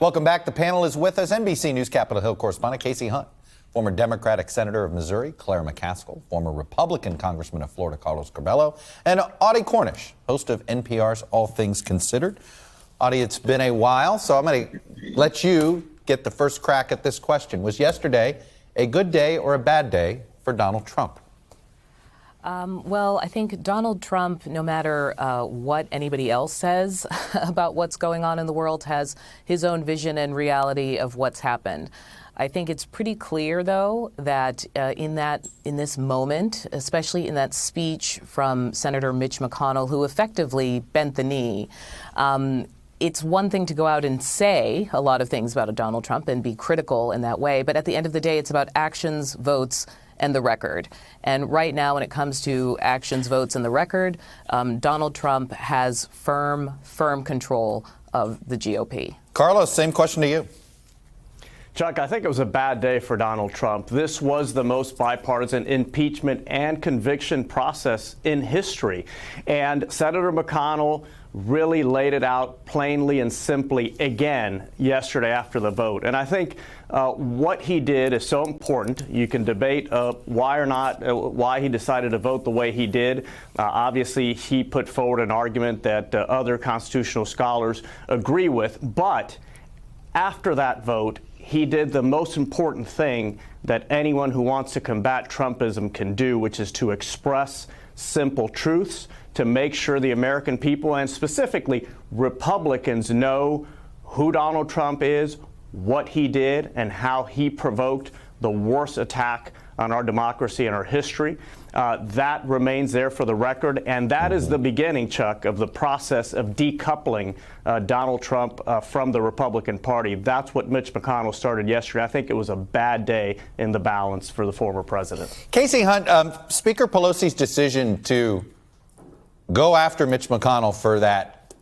Welcome back. The panel is with us. NBC News Capitol Hill correspondent Kasie Hunt, former Democratic Senator of Missouri Claire McCaskill, former Republican Congressman of Florida Carlos Curbelo, and Audie Cornish, host of NPR's All Things Considered. Audie, it's been a while, so I'm going to let you get the first crack at this question. Was yesterday a good day or a bad day for Donald Trump? Well, I think Donald Trump, no matter what anybody else says about what's going on in the world, has his own vision and reality of what's happened. I think it's pretty clear, though, that in this moment, especially in that speech from Senator Mitch McConnell, who effectively bent the knee, it's one thing to go out and say a lot of things about Donald Trump and be critical in that way, but at the end of the day, it's about actions, votes, and the record. And right now, when it comes to actions, votes, and the record, Donald Trump has firm control of the GOP. Carlos, same question to you. Chuck, I think it was a bad day for Donald Trump. This was the most bipartisan impeachment and conviction process in history. And Senator McConnell really laid it out plainly and simply again yesterday after the vote. And I think what he did is so important. You can debate why he decided to vote the way he did. Obviously, he put forward an argument that other constitutional scholars agree with. But after that vote, he did the most important thing that anyone who wants to combat Trumpism can do, which is to express simple truths, to make sure the American people, and specifically Republicans, know who Donald Trump is, what he did, and how he provoked the worst attack on our democracy and our history. That remains there for the record, and that is the beginning, Chuck, of the process of decoupling Donald Trump from the Republican Party. That's what Mitch McConnell started yesterday. I think it was a bad day in the balance for the former president. Kasie Hunt, Speaker Pelosi's decision to go after Mitch McConnell for that,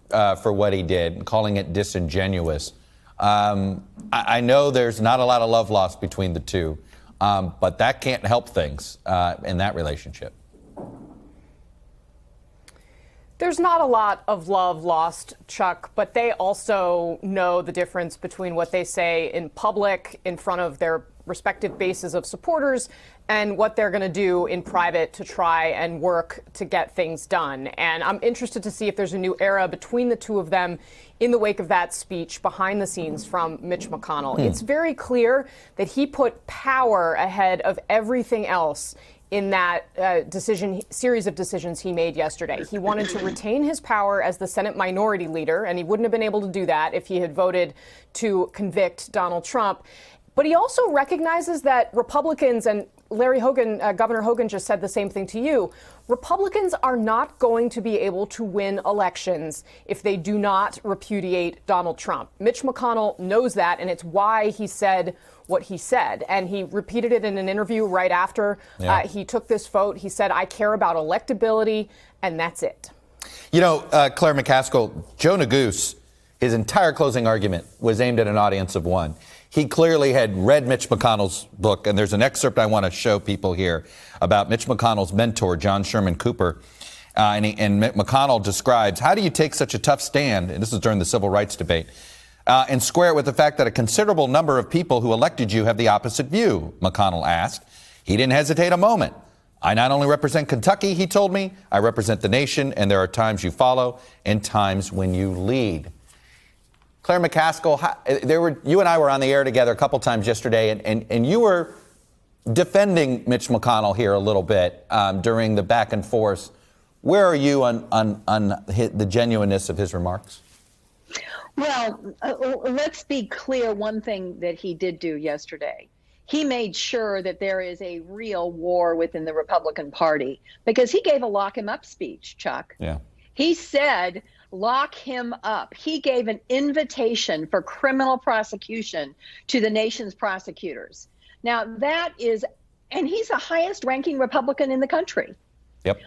for what he did, calling it disingenuous. I know there's not a lot of love lost between the two. But that can't help things in that relationship. There's not a lot of love lost, Chuck, but they also know the difference between what they say in public in front of their respective bases of supporters and what they're going to do in private to try and work to get things done. And I'm interested to see if there's a new era between the two of them in the wake of that speech behind the scenes from Mitch McConnell. It's very clear that he put power ahead of everything else in that series of decisions he made yesterday. He wanted to retain his power as the Senate Minority Leader, and he wouldn't have been able to do that if he had voted to convict Donald Trump. But he also recognizes that Republicans, and Larry Hogan, Governor Hogan just said the same thing to you, Republicans are not going to be able to win elections if they do not repudiate Donald Trump. Mitch McConnell knows that, and it's why he said what he said. And he repeated it in an interview right after he took this vote. He said, I care about electability, and that's it. You know, Claire McCaskill, Joe Neguse, his entire closing argument was aimed at an audience of one. He clearly had read Mitch McConnell's book, and there's an excerpt I want to show people here about Mitch McConnell's mentor, John Sherman Cooper. And McConnell describes, how do you take such a tough stand, and this is during the civil rights debate, and square it with the fact that a considerable number of people who elected you have the opposite view, McConnell asked. He didn't hesitate a moment. I not only represent Kentucky, he told me, I represent the nation, and there are times you follow and times when you lead. Claire McCaskill, you and I were on the air together a couple times yesterday, and you were defending Mitch McConnell here a little bit during the back and forth. Where are you on the genuineness of his remarks? Well, let's be clear one thing that he did do yesterday. He made sure that there is a real war within the Republican Party because he gave a lock him up speech, Chuck. Yeah. He said, lock him up. He gave an invitation for criminal prosecution to the nation's prosecutors. Now that is, and he's the highest ranking Republican in the country. Yep.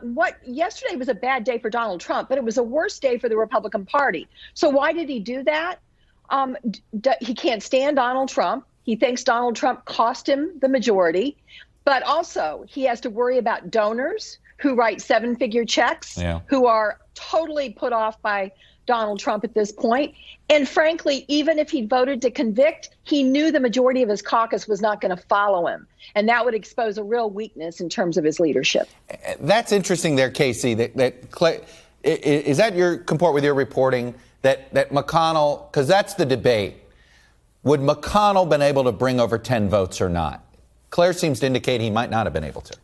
What yesterday was a bad day for Donald Trump, but it was a worse day for the Republican Party. So why did he do that? He can't stand Donald Trump. He thinks Donald Trump cost him the majority, but also he has to worry about donors who write 7-figure checks, who are totally put off by Donald Trump at this point. And frankly, even if he voted to convict, he knew the majority of his caucus was not going to follow him. And that would expose a real weakness in terms of his leadership. That's interesting there, Kasie. Is that your comport with your reporting that McConnell, because that's the debate, would McConnell been able to bring over 10 votes or not? Claire seems to indicate he might not have been able to.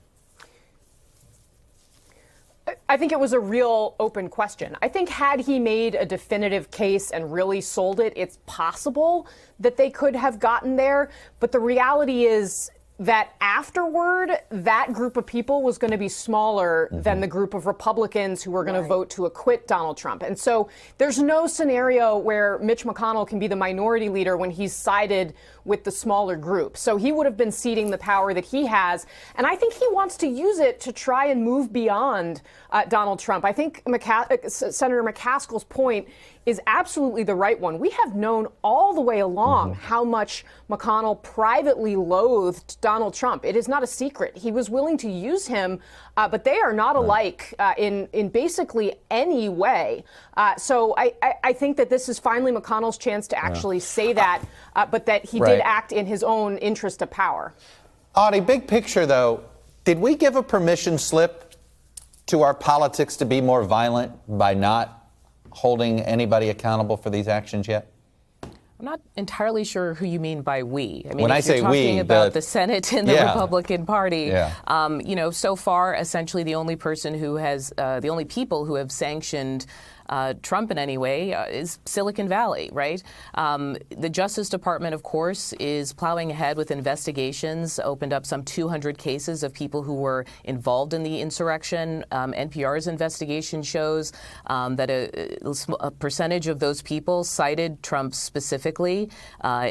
I think it was a real open question. I think had he made a definitive case and really sold it, it's possible that they could have gotten there. But the reality is that afterward, that group of people was going to be smaller than the group of Republicans who were going to vote to acquit Donald Trump. And so there's no scenario where Mitch McConnell can be the minority leader when he's sided with the smaller group. So he would have been ceding the power that he has. And I think he wants to use it to try and move beyond Donald Trump. I think Senator McCaskill's point is absolutely the right one. We have known all the way along how much McConnell privately loathed Donald Trump. It is not a secret. He was willing to use him, but they are not alike in basically any way. So I think that this is finally McConnell's chance to actually say that, but that he did act in his own interest of power. Audie, big picture, though, did we give a permission slip to our politics to be more violent by not holding anybody accountable for these actions yet? I'm not entirely sure who you mean by we. I mean, when I say you're talking we, about the Senate and the Republican Party, so far, essentially the only person who has, the only people who have sanctioned Trump in any way is Silicon Valley, right? The Justice Department, of course, is plowing ahead with investigations, opened up some 200 cases of people who were involved in the insurrection. NPR'S investigation shows that a percentage of those people cited Trump specifically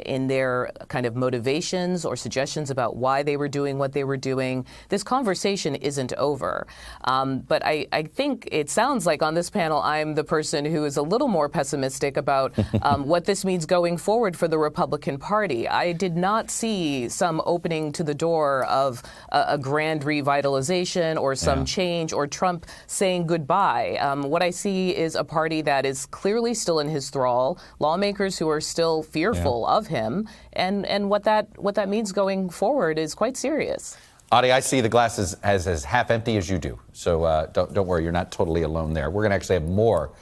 in their kind of motivations or suggestions about why they were doing what they were doing. This conversation isn't over. But I think it sounds like on this panel, I'm the person who is a little more pessimistic about what this means going forward for the Republican Party. I did not see some opening to the door of a grand revitalization or some change or Trump saying goodbye. What I see is a party that is clearly still in his thrall, lawmakers who are still fearful of him, and what that means going forward is quite serious. Audie, I see the glass as half empty as you do, so don't worry, you're not totally alone there. We're going to actually have more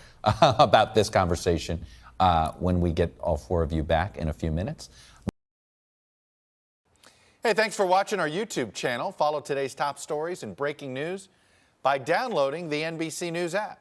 about this conversation when we get all four of you back in a few minutes. Hey, thanks for watching our YouTube channel. Follow today's top stories and breaking news by downloading the NBC News app.